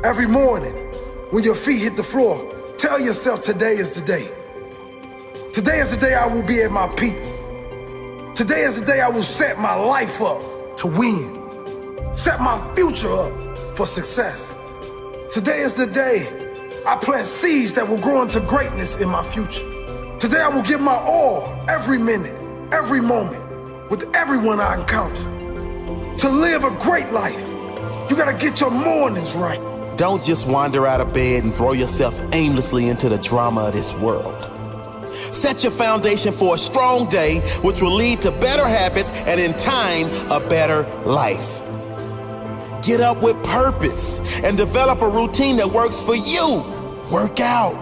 Every morning, when your feet hit the floor, tell yourself today is the day. Today is the day I will be at my peak. Today is the day I will set my life up to win. Set my future up for success. Today is the day I plant seeds that will grow into greatness in my future. Today I will give my all every minute, every moment, with everyone I encounter. To live a great life, you gotta get your mornings right. Don't just wander out of bed and throw yourself aimlessly into the drama of this world. Set your foundation for a strong day, which will lead to better habits and in time, a better life. Get up with purpose and develop a routine that works for you. Work out.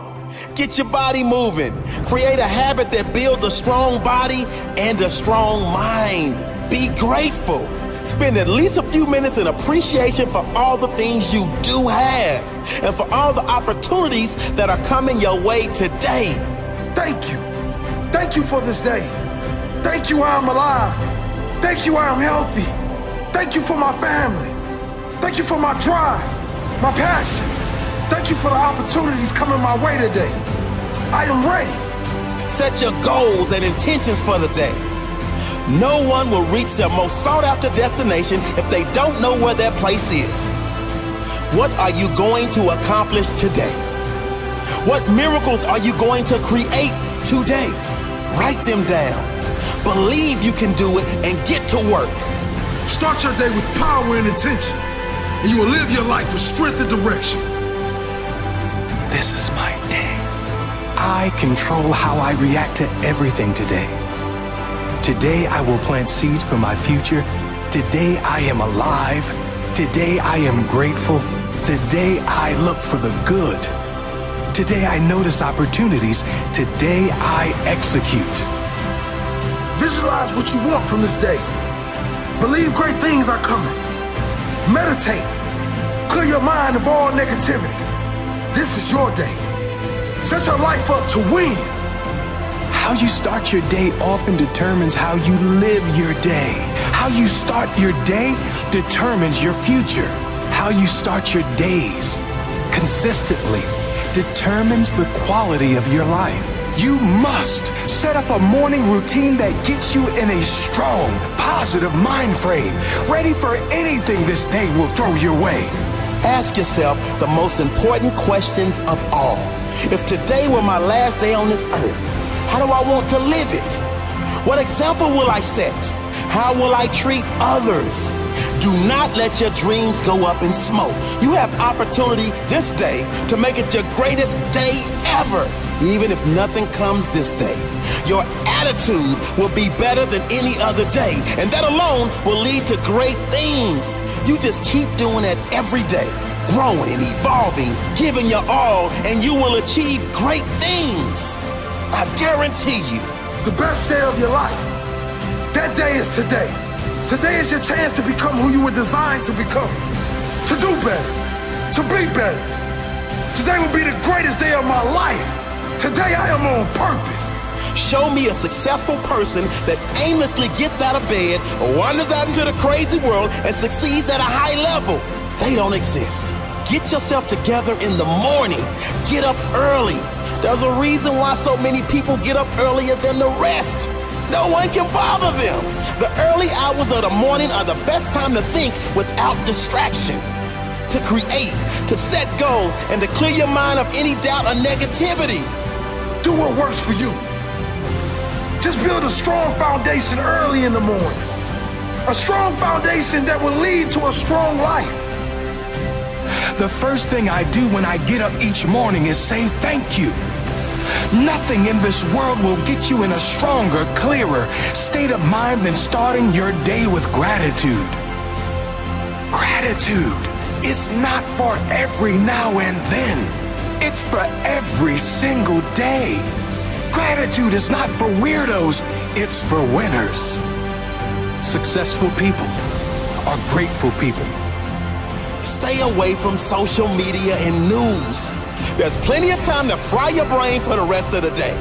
Get your body moving. Create a habit that builds a strong body and a strong mind. Be grateful. Spend at least a few minutes in appreciation for all the things you do have and for all the opportunities that are coming your way today. Thank you. Thank you for this day. Thank you I'm alive. Thank you I'm healthy. Thank you for my family. Thank you for my drive, my passion. Thank you for the opportunities coming my way today. I am ready. Set your goals and intentions for the day. No one will reach their most sought after destination if they don't know where their place is. What are you going to accomplish today? What miracles are you going to create today? Write them down. Believe you can do it and get to work. Start your day with power and intention, and you will live your life with strength and direction. This is my day. I control how I react to everything today. Today I will plant seeds for my future. Today I am alive. Today I am grateful. Today I look for the good. Today I notice opportunities. Today I execute. Visualize what you want from this day. Believe great things are coming. Meditate. Clear your mind of all negativity. This is your day. Set your life up to win. How you start your day often determines how you live your day. How you start your day determines your future. How you start your days consistently determines the quality of your life. You must set up a morning routine that gets you in a strong, positive mind frame, ready for anything this day will throw your way. Ask yourself the most important questions of all. If today were my last day on this earth, how do I want to live it? What example will I set? How will I treat others? Do not let your dreams go up in smoke. You have opportunity this day to make it your greatest day ever, even if nothing comes this day. Your attitude will be better than any other day, and that alone will lead to great things. You just keep doing it every day, growing, evolving, giving your all, and you will achieve great things. I guarantee you. The best day of your life. That day is today. Today is your chance to become who you were designed to become. To do better. To be better. Today will be the greatest day of my life. Today I am on purpose. Show me a successful person that aimlessly gets out of bed, wanders out into the crazy world, and succeeds at a high level. They don't exist. Get yourself together in the morning. Get up early. There's a reason why so many people get up earlier than the rest. No one can bother them. The early hours of the morning are the best time to think without distraction, to create, to set goals, and to clear your mind of any doubt or negativity. Do what works for you. Just build a strong foundation early in the morning. A strong foundation that will lead to a strong life. The first thing I do when I get up each morning is say thank you. Nothing in this world will get you in a stronger, clearer state of mind than starting your day with gratitude. Gratitude is not for every now and then. It's for every single day. Gratitude is not for weirdos, it's for winners. Successful people are grateful people. Stay away from social media and news. There's plenty of time to fry your brain for the rest of the day.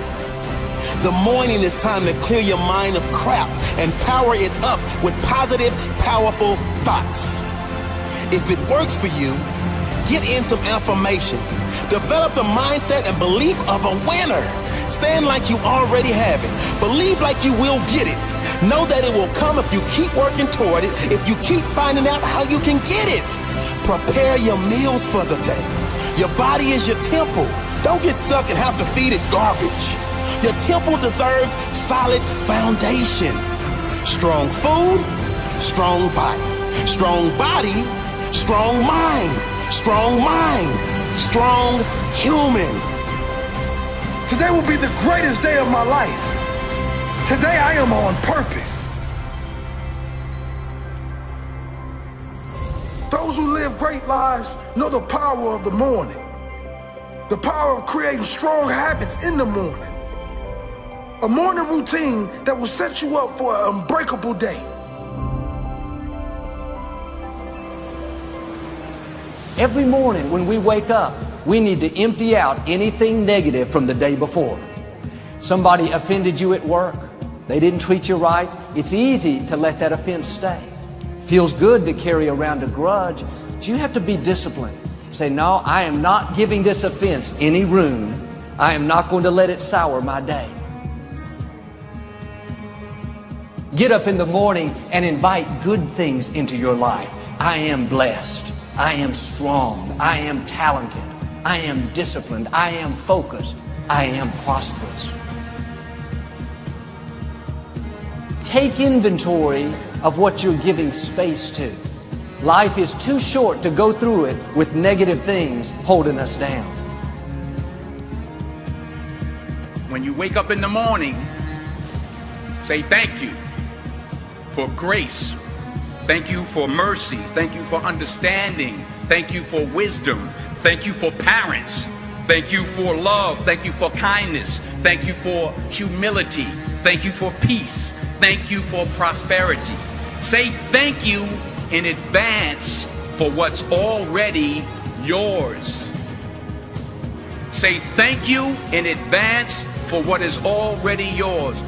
The morning is time to clear your mind of crap and power it up with positive, powerful thoughts. If it works for you, get in some affirmations. Develop the mindset and belief of a winner. Stand like you already have it. Believe like you will get it. Know that it will come if you keep working toward it, if you keep finding out how you can get it. Prepare your meals for the day. Your body is your temple. Don't get stuck and have to feed it garbage. Your temple deserves solid foundations. Strong food, strong body. Strong body, strong mind. Strong mind, strong human. Today will be the greatest day of my life. Today I am on purpose. Those who live great lives know the power of the morning. The power of creating strong habits in the morning. A morning routine that will set you up for an unbreakable day. Every morning when we wake up, we need to empty out anything negative from the day before. Somebody offended you at work. They didn't treat you right. It's easy to let that offense stay. Feels good to carry around a grudge, but you have to be disciplined. Say, no, I am not giving this offense any room. I am not going to let it sour my day. Get up in the morning and invite good things into your life. I am blessed. I am strong. I am talented. I am disciplined. I am focused. I am prosperous. Take inventory of what you're giving space to. Life is too short to go through it with negative things holding us down. When you wake up in the morning, say thank you for grace. Thank you for mercy. Thank you for understanding. Thank you for wisdom. Thank you for parents. Thank you for love. Thank you for kindness. Thank you for humility. Thank you for peace. Thank you for prosperity. Say thank you in advance for what's already yours. Say thank you in advance for what is already yours.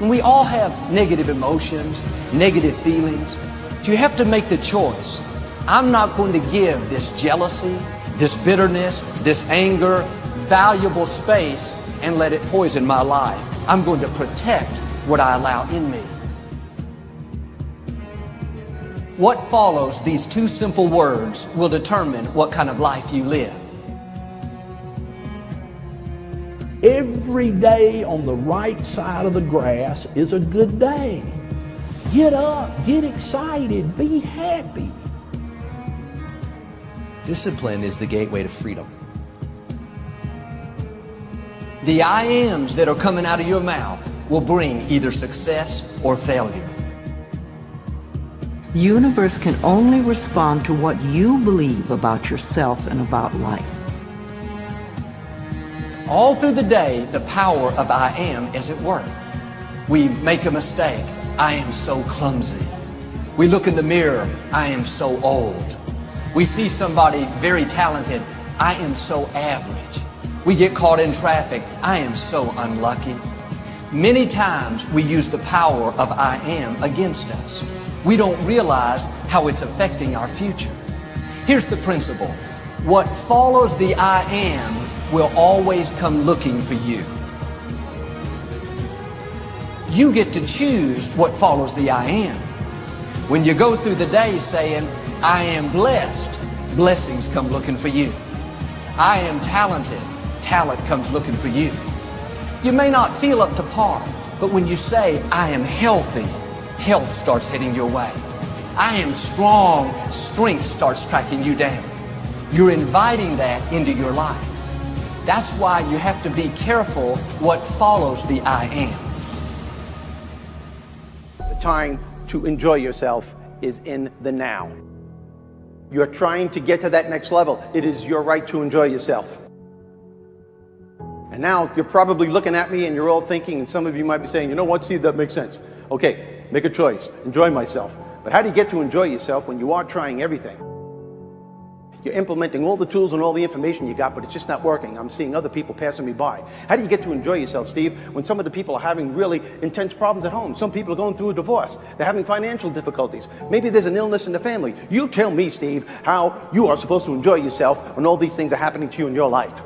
We all have negative emotions, negative feelings. But you have to make the choice. I'm not going to give this jealousy, this bitterness, this anger, valuable space and let it poison my life. I'm going to protect what I allow in me. What follows these two simple words will determine what kind of life you live. Every day on the right side of the grass is a good day. Get up, get excited, be happy. Discipline is the gateway to freedom. The I ams that are coming out of your mouth will bring either success or failure. The universe can only respond to what you believe about yourself and about life. All through the day, the power of I am is at work. We make a mistake. I am so clumsy. We look in the mirror. I am so old. We see somebody very talented. I am so average. We get caught in traffic. I am so unlucky. Many times we use the power of I am against us. We don't realize how it's affecting our future. Here's the principle. What follows the I am will always come looking for you. You get to choose what follows the I am. When you go through the day saying, I am blessed, blessings come looking for you. I am talented, talent comes looking for you. You may not feel up to par, but when you say, I am healthy, health starts heading your way. I am strong, strength starts tracking you down. You're inviting that into your life. That's why you have to be careful what follows the I am. The time to enjoy yourself is in the now. You're trying to get to that next level. It is your right to enjoy yourself. And now you're probably looking at me and you're all thinking, and some of you might be saying, you know what, Steve, that makes sense. Okay, make a choice, enjoy myself. But how do you get to enjoy yourself when you are trying everything? You're implementing all the tools and all the information you got, but it's just not working. I'm seeing other people passing me by. How do you get to enjoy yourself, Steve, when some of the people are having really intense problems at home? Some people are going through a divorce. They're having financial difficulties. Maybe there's an illness in the family. You tell me, Steve, how you are supposed to enjoy yourself when all these things are happening to you in your life.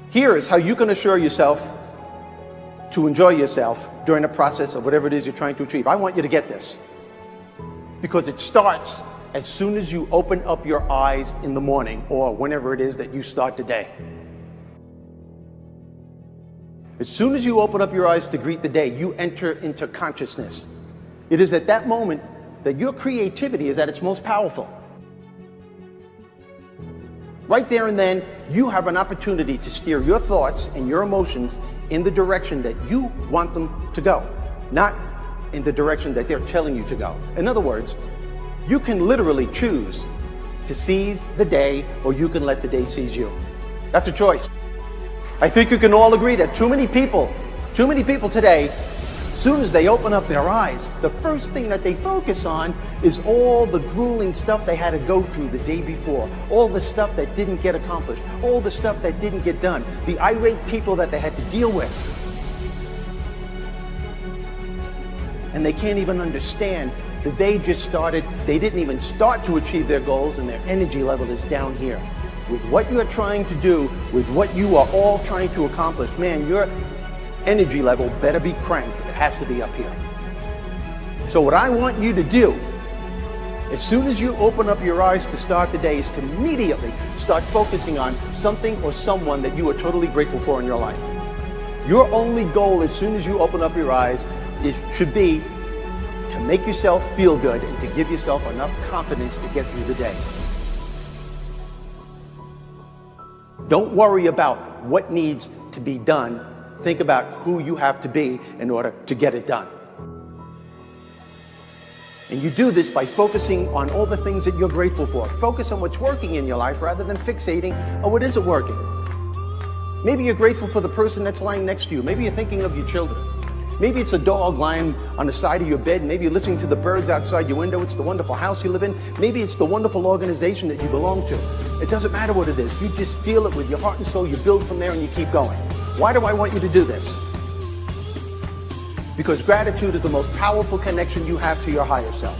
Here is how you can assure yourself to enjoy yourself during the process of whatever it is you're trying to achieve. I want you to get this, because it starts as soon as you open up your eyes in the morning or whenever it is that you start the day. As soon as you open up your eyes to greet the day, you enter into consciousness. It is at that moment that your creativity is at its most powerful. Right there and then, you have an opportunity to steer your thoughts and your emotions in the direction that you want them to go, not in the direction that they're telling you to go. In other words, you can literally choose to seize the day, or you can let the day seize you. That's a choice. I think you can all agree that too many people today, as soon as they open up their eyes, the first thing that they focus on is all the grueling stuff they had to go through the day before, all the stuff that didn't get accomplished, all the stuff that didn't get done, the irate people that they had to deal with. And they can't even understand the day just started. They didn't even start to achieve their goals, and their energy level is down here. With what you are trying to do, with what you are all trying to accomplish, man, your energy level better be cranked. It has to be up here. So what I want you to do, as soon as you open up your eyes to start the day, is to immediately start focusing on something or someone that you are totally grateful for in your life. Your only goal as soon as you open up your eyes should be to make yourself feel good and to give yourself enough confidence to get through the day. Don't worry about what needs to be done. Think about who you have to be in order to get it done. And you do this by focusing on all the things that you're grateful for. Focus on what's working in your life rather than fixating on what isn't working. Maybe you're grateful for the person that's lying next to you. Maybe you're thinking of your children. Maybe it's a dog lying on the side of your bed. Maybe you're listening to the birds outside your window. It's the wonderful house you live in. Maybe it's the wonderful organization that you belong to. It doesn't matter what it is. You just feel it with your heart and soul. You build from there and you keep going. Why do I want you to do this? Because gratitude is the most powerful connection you have to your higher self.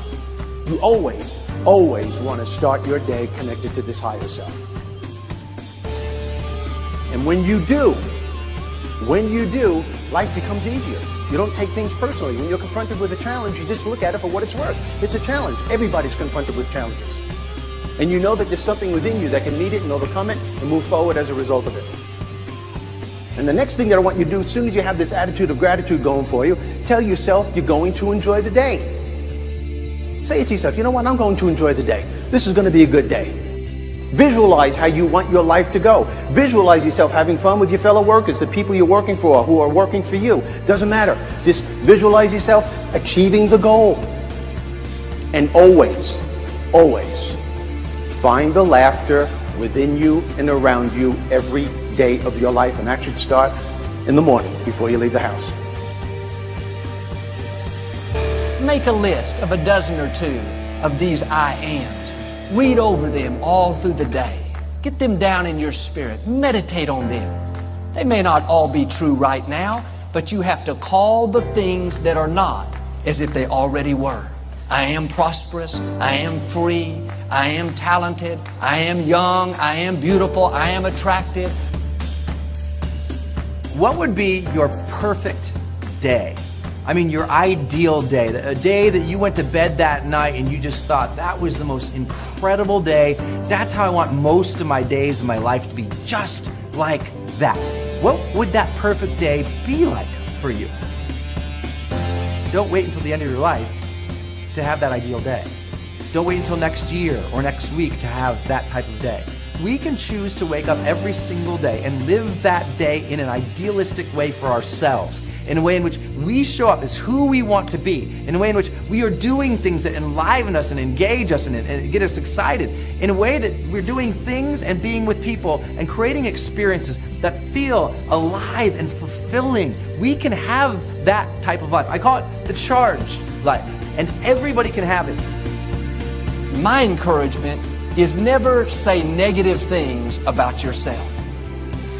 You always, always want to start your day connected to this higher self. And when you do, life becomes easier. You don't take things personally. When you're confronted with a challenge, you just look at it for what it's worth. It's a challenge. Everybody's confronted with challenges. And you know that there's something within you that can meet it and overcome it and move forward as a result of it. And the next thing that I want you to do, as soon as you have this attitude of gratitude going for you, tell yourself you're going to enjoy the day. Say it to yourself, you know what, I'm going to enjoy the day. This is going to be a good day. Visualize how you want your life to go. Visualize yourself having fun with your fellow workers, the people you're working for, who are working for you. Doesn't matter. Just visualize yourself achieving the goal. And always, always find the laughter within you and around you every day of your life. And that should start in the morning before you leave the house. Make a list of a dozen or two of these I ams. Read over them all through the day. Get them down in your spirit. Meditate on them. They may not all be true right now, but you have to call the things that are not as if they already were. I am prosperous. I am free. I am talented. I am young. I am beautiful. I am attractive. What would be your perfect day? I mean, your ideal day, a day that you went to bed that night and you just thought that was the most incredible day. That's how I want most of my days of my life to be, just like that. What would that perfect day be like for you? Don't wait until the end of your life to have that ideal day. Don't wait until next year or next week to have that type of day. We can choose to wake up every single day and live that day in an idealistic way for ourselves, in a way in which we show up as who we want to be, in a way in which we are doing things that enliven us and engage us and get us excited, in a way that we're doing things and being with people and creating experiences that feel alive and fulfilling. We can have that type of life. I call it the charged life, and everybody can have it. My encouragement is never say negative things about yourself.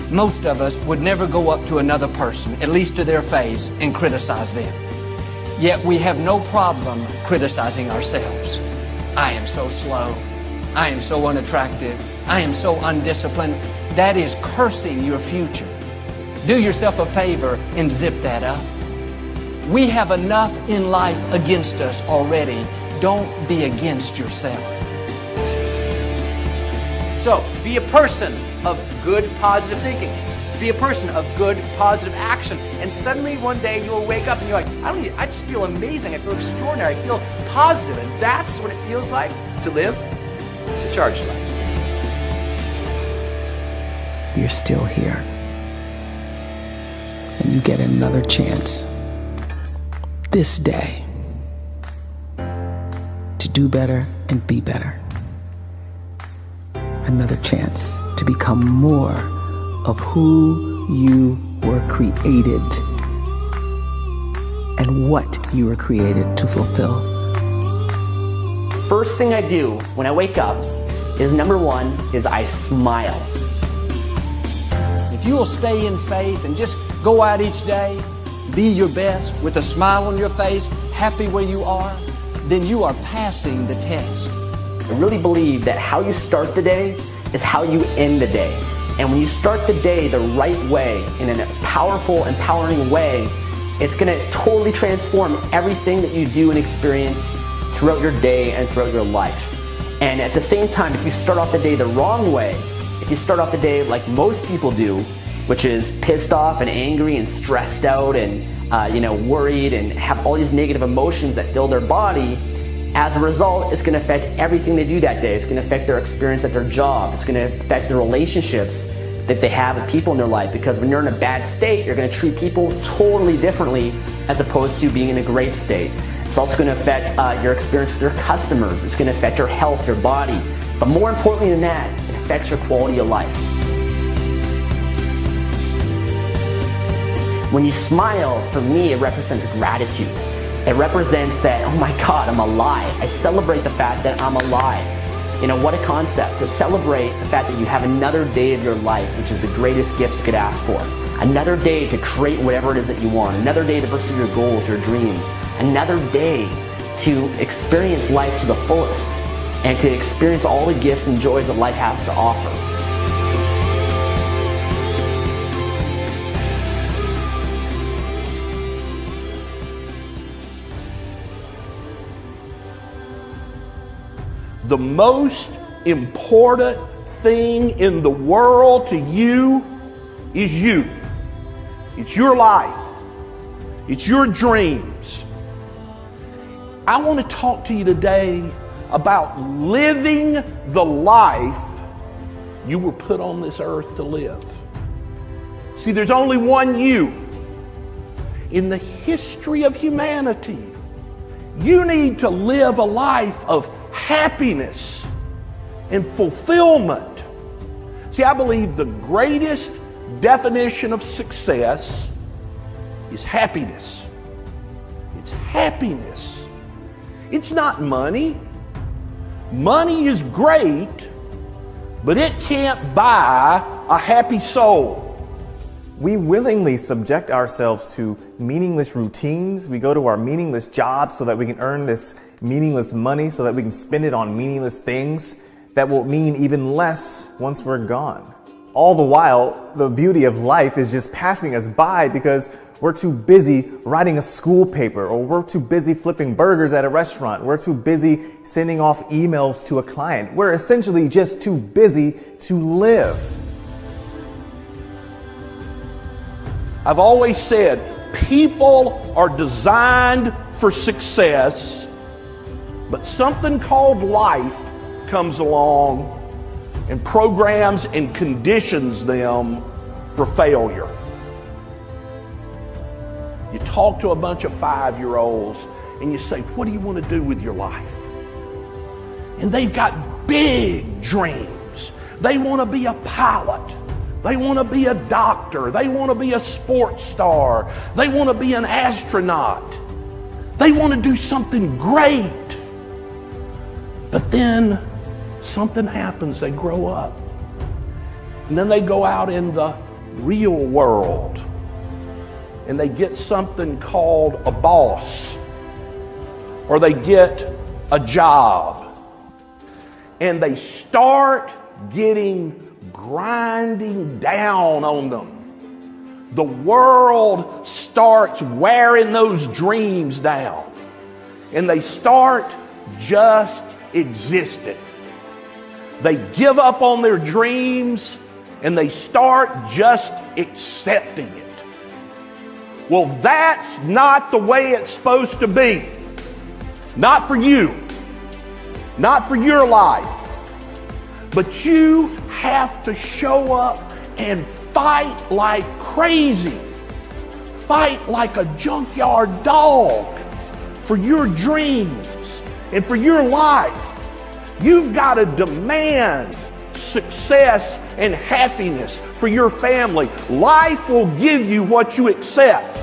Most of us would never go up to another person, at least to their face, and criticize them. Yet we have no problem criticizing ourselves. I am so slow. I am so unattractive. I am so undisciplined. That is cursing your future. Do yourself a favor and zip that up. We have enough in life against us already. Don't be against yourself. So, be a person of good, positive thinking. Be a person of good, positive action. And suddenly one day you'll wake up and you're like, I just feel amazing. I feel extraordinary. I feel positive. And that's what it feels like to live a charged life. You're still here. And you get another chance this day to do better and be better. Another chance to become more of who you were created and what you were created to fulfill. First thing I do when I wake up is number one is I smile. If you will stay in faith and just go out each day, be your best with a smile on your face, happy where you are, then you are passing the test. I really believe that how you start the day is how you end the day. And when you start the day the right way, in a powerful, empowering way, it's going to totally transform everything that you do and experience throughout your day and throughout your life. And at the same time, if you start off the day the wrong way, if you start off the day like most people do, which is pissed off and angry and stressed out and worried and have all these negative emotions that fill their body, as a result, it's going to affect everything they do that day. It's going to affect their experience at their job. It's going to affect the relationships that they have with people in their life, because when you're in a bad state, you're going to treat people totally differently as opposed to being in a great state. It's also going to affect your experience with your customers. It's going to affect your health, your body. But more importantly than that, it affects your quality of life. When you smile, for me, it represents gratitude. It represents that, oh my God, I'm alive. I celebrate the fact that I'm alive. You know, what a concept, to celebrate the fact that you have another day of your life, which is the greatest gift you could ask for. Another day to create whatever it is that you want. Another day to pursue your goals, your dreams. Another day to experience life to the fullest and to experience all the gifts and joys that life has to offer. The most important thing in the world to you is you. It's your life. It's your dreams. I want to talk to you today about living the life you were put on this earth to live. See, there's only one you. In the history of humanity, you need to live a life of happiness and fulfillment. See, I believe the greatest definition of success is happiness. It's happiness. It's not money. Money is great, but it can't buy a happy soul. We willingly subject ourselves to meaningless routines. We go to our meaningless jobs so that we can earn this meaningless money, so that we can spend it on meaningless things that will mean even less once we're gone. All the while, the beauty of life is just passing us by because we're too busy writing a school paper, or we're too busy flipping burgers at a restaurant. We're too busy sending off emails to a client. We're essentially just too busy to live. I've always said, people are designed for success, but something called life comes along and programs and conditions them for failure. You talk to a bunch of 5-year-olds and you say, what do you want to do with your life? And they've got big dreams. They want to be a pilot. They want to be a doctor. They want to be a sports star. They want to be an astronaut. They want to do something great. But then something happens, they grow up. And then they go out in the real world and they get something called a boss, or they get a job, and they start grinding down on them. The world starts wearing those dreams down, and they start just existing. They give up on their dreams and they start just accepting it. Well, that's not the way it's supposed to be. Not for you. Not for your life. But you have to show up and fight like crazy. Fight like a junkyard dog for your dreams and for your life. You've got to demand success and happiness for your family. Life will give you what you accept.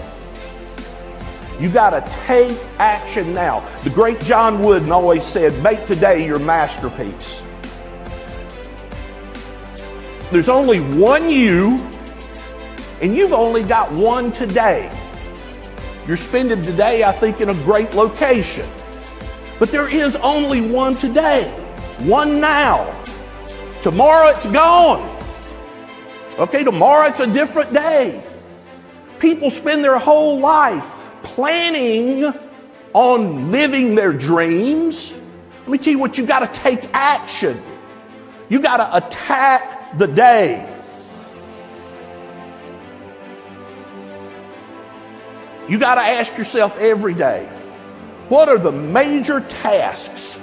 You got to take action now. The great John Wooden always said, make today your masterpiece. There's only one you, and you've only got one today. You're spending today, I think, in a great location. But there is only one today, one now. Tomorrow it's gone. Okay, tomorrow it's a different day. People spend their whole life planning on living their dreams. Let me tell you what, you got to take action. You got to attack the day. You got to ask yourself every day, what are the major tasks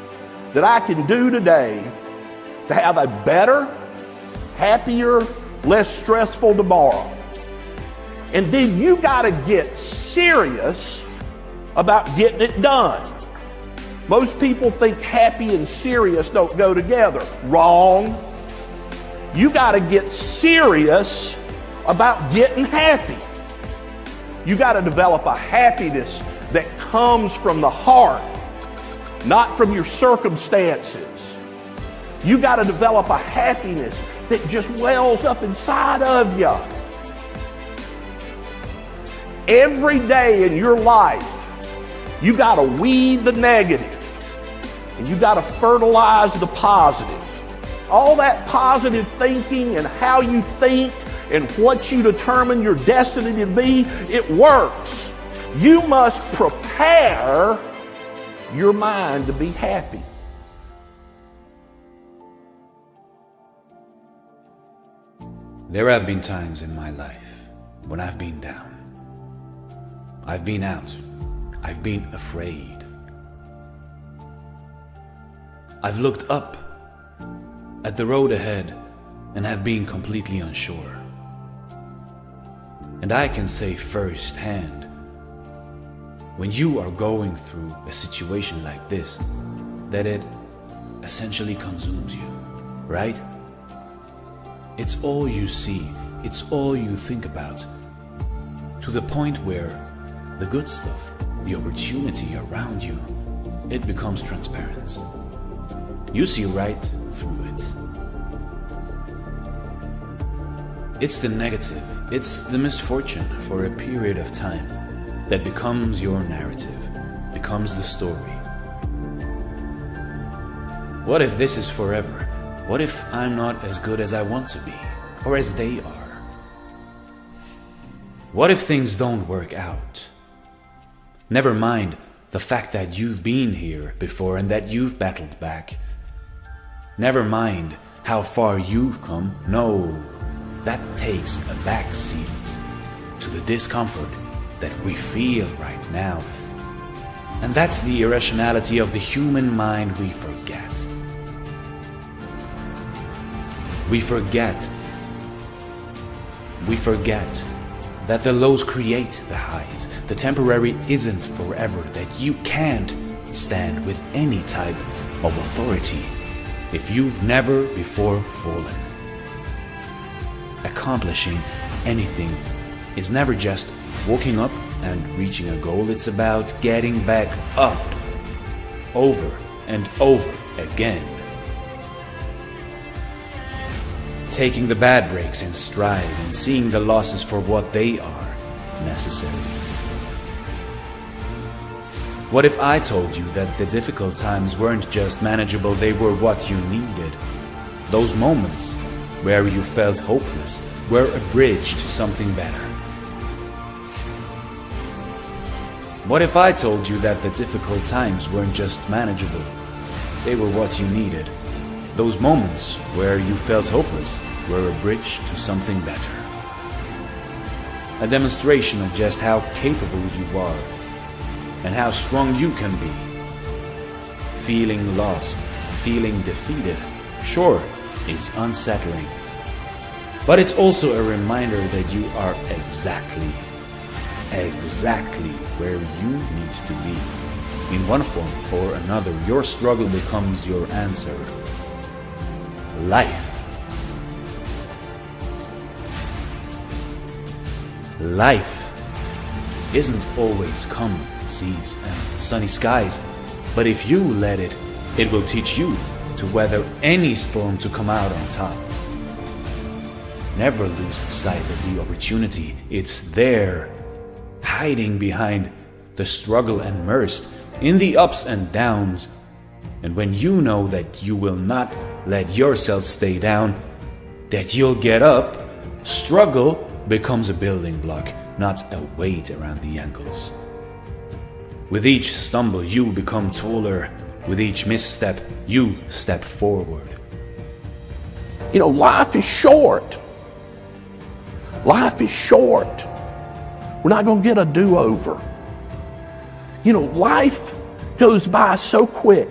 that I can do today to have a better, happier, less stressful tomorrow? And then you got to get serious about getting it done. Most people think happy and serious don't go together. Wrong. You got to get serious about getting happy. You got to develop a happiness that comes from the heart, not from your circumstances. You got to develop a happiness that just wells up inside of you. Every day in your life, you got to weed the negative and you got to fertilize the positive. All that positive thinking and how you think and what you determine your destiny to be, it works. You must prepare your mind to be happy. There have been times in my life when I've been down. I've been out. I've been afraid. I've looked up at the road ahead and have been completely unsure. And I can say firsthand, when you are going through a situation like this, that it essentially consumes you, right? It's all you see, it's all you think about, to the point where the good stuff, the opportunity around you, it becomes transparent. You see right through it. It's the negative, it's the misfortune for a period of time that becomes your narrative, becomes the story. What if this is forever? What if I'm not as good as I want to be, or as they are? What if things don't work out? Never mind the fact that you've been here before and that you've battled back. Never mind how far you've come. No, that takes a back seat to the discomfort that we feel right now. And that's the irrationality of the human mind we forget. We forget that the lows create the highs. The temporary isn't forever, that you can't stand with any type of authority if you've never before fallen. Accomplishing anything is never just waking up and reaching a goal. It's about getting back up over and over again. taking the bad breaks in stride and seeing the losses for what they are, necessary. What if I told you that the difficult times weren't just manageable, they were what you needed? Those moments where you felt hopeless were a bridge to something better. What if I told you that the difficult times weren't just manageable, they were what you needed? Those moments where you felt hopeless were a bridge to something better. A demonstration of just how capable you are and how strong you can be. Feeling lost, feeling defeated, sure, is unsettling. But it's also a reminder that you are exactly where you need to be. In one form or another, your struggle becomes your answer. Life. Life isn't always calm seas and sunny skies, but if you let it, it will teach you to weather any storm to come out on top. Never lose sight of the opportunity. It's there, hiding behind the struggle and immersed in the ups and downs. And when you know that you will not let yourself stay down, that you'll get up, struggle becomes a building block, not a weight around the ankles. With each stumble, you become taller. With each misstep, you step forward. You know, life is short. Life is short. We're not going to get a do-over. You know, life goes by so quick.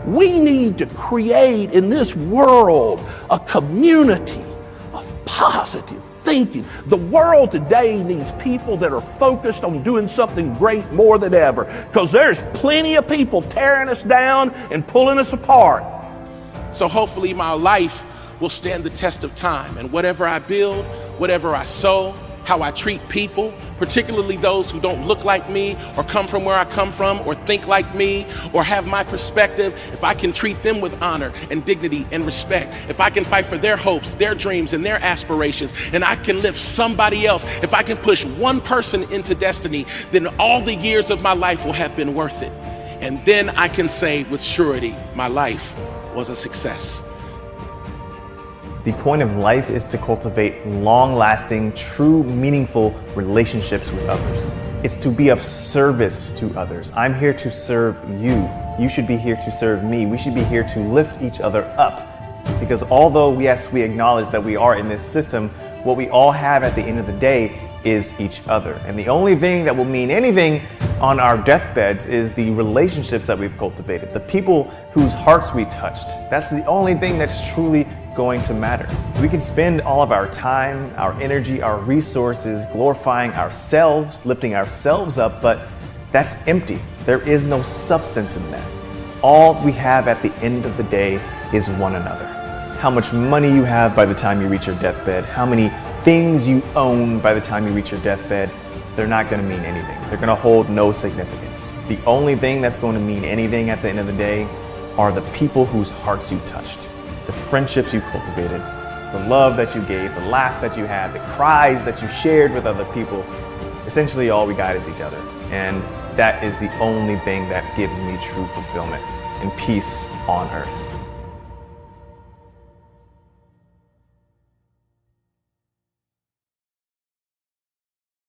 We need to create in this world a community of positive thinking. The world today needs people that are focused on doing something great more than ever, because there's plenty of people tearing us down and pulling us apart. So hopefully my life will stand the test of time, and whatever I build, whatever I sow, how I treat people, particularly those who don't look like me or come from where I come from or think like me or have my perspective, if I can treat them with honor and dignity and respect, if I can fight for their hopes, their dreams, and their aspirations, and I can lift somebody else, if I can push one person into destiny, then all the years of my life will have been worth it. And then I can say with surety, my life was a success. The point of life is to cultivate long-lasting, true, meaningful relationships with others. It's to be of service to others. I'm here to serve you. You should be here to serve me. We should be here to lift each other up. Because although, yes, we acknowledge that we are in this system, what we all have at the end of the day is each other. And the only thing that will mean anything on our deathbeds is the relationships that we've cultivated, the people whose hearts we touched. That's the only thing that's truly going to matter. We can spend all of our time, our energy, our resources glorifying ourselves, lifting ourselves up, but that's empty. There is no substance in that. All we have at the end of the day is one another. How much money you have by the time you reach your deathbed, how many things you own by the time you reach your deathbed, they're not going to mean anything. They're going to hold no significance. The only thing that's going to mean anything at the end of the day are the people whose hearts you touched, the friendships you cultivated, the love that you gave, the laughs that you had, the cries that you shared with other people. Essentially, all we got is each other. And that is the only thing that gives me true fulfillment and peace on earth.